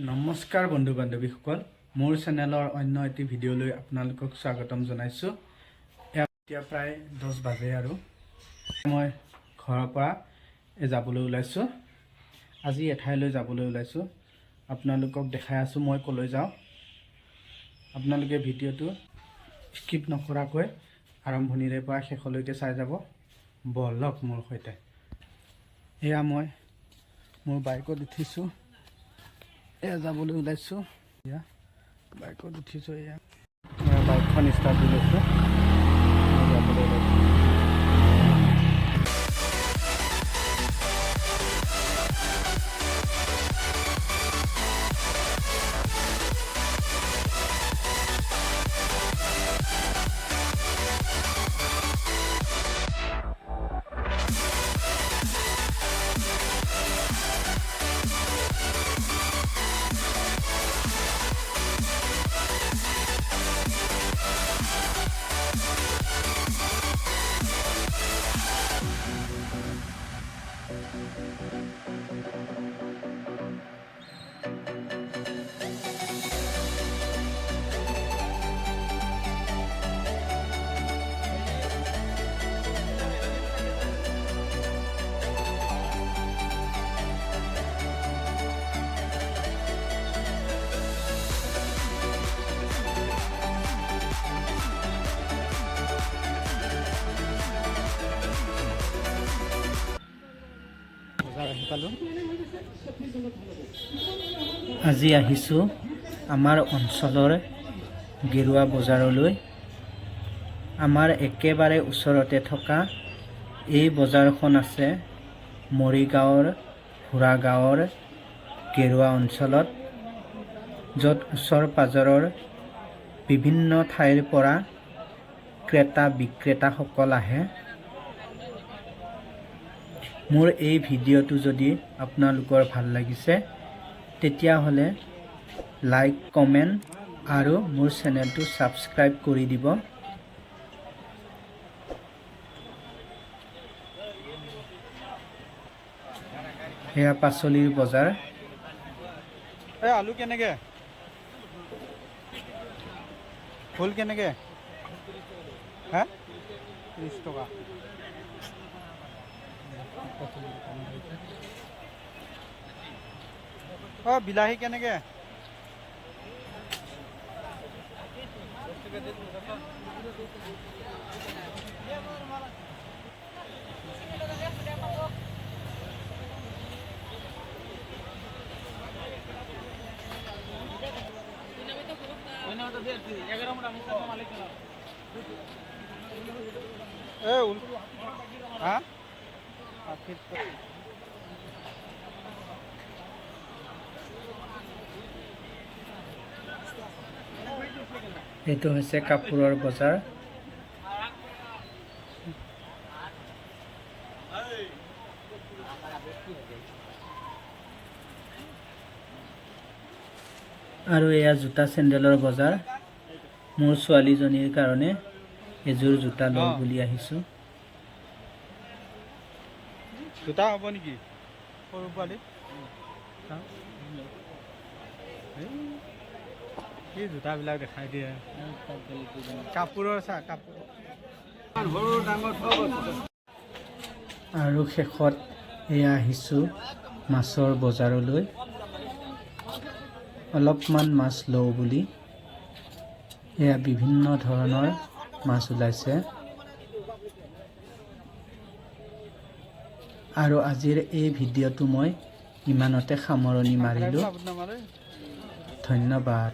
নমস্কাৰ বন্ধু বান্ধৱীসকল, মোৰ চেনেলৰ অন্য এটি ভিডিঅ'লৈ আপোনালোকক স্বাগতম জনাইছোঁ। এতিয়া প্ৰায় 10 বাজে আৰু মই ঘৰৰ পৰা যাবলৈ ওলাইছোঁ। আজি এঠাইলৈ যাবলৈ ওলাইছোঁ। আপোনালোকক দেখাই আছোঁ মই ক'লৈ যাওঁ। আপোনালোকে ভিডিঅ'টো স্কিপ নকৰাকৈ আৰম্ভণিৰে পৰা শেষলৈকে চাই যাব। বলক মোৰ সৈতে। এয়া মই মোৰ বাইকত উঠিছোঁ। এয়া যাবলৈ ওলাইছোঁ। এয়া বাইকত উঠিছোঁ। এয়া বাইকখন ষ্টাৰ্ট দি লৈছোঁ। যাবলৈ ওলাইছোঁ। আজি আহিছোঁ আমাৰ অঞ্চলৰ গেৰুৱা বজাৰলৈ। আমাৰ একেবাৰে ওচৰতে থকা এই বজাৰখন আছে মৰিগাঁৱৰ হুৰা গাঁৱৰ গেৰুৱা অঞ্চলত, য'ত ওচৰ পাজৰৰ বিভিন্ন ঠাইৰ পৰা ক্ৰেতা বিক্ৰেতাসকল আহে। মোৰ এই ভিডিঅ'টো যদি আপোনালোকৰ ভাল লাগিছে তেতিয়াহ'লে লাইক, কমেণ্ট আৰু মোৰ চেনেলটো ছাবস্ক্ৰাইব কৰি দিব। এয়া পাচলিৰ বজাৰ। আলু কেনেকৈ? ফুল কেনেকৈ? হা 30 টকা। বিলাহী কেনেকৈ? এইটো হৈছে কাপোৰৰ বজাৰ। আৰু এয়া জোতা চেণ্ডেলৰ বজাৰ। মোৰ ছোৱালীজনীৰ কাৰণে এযোৰ জোতা লওঁ বুলি আহিছোঁ। জোতা হ'ব নেকি সৰু পোৱালি? কি জোতাবিলাক দেখাই দিয়ে। কাপোৰৰ চা, কাপোৰ আৰু শেষত এয়া আহিছোঁ মাছৰ বজাৰলৈ। অলপমান মাছ লওঁ বুলি। এয়া বিভিন্ন ধৰণৰ মাছ ওলাইছে। আৰু আজিৰ এই ভিডিঅ'টো মই ইমানতে সামৰণি মাৰিলোঁ। ধন্যবাদ।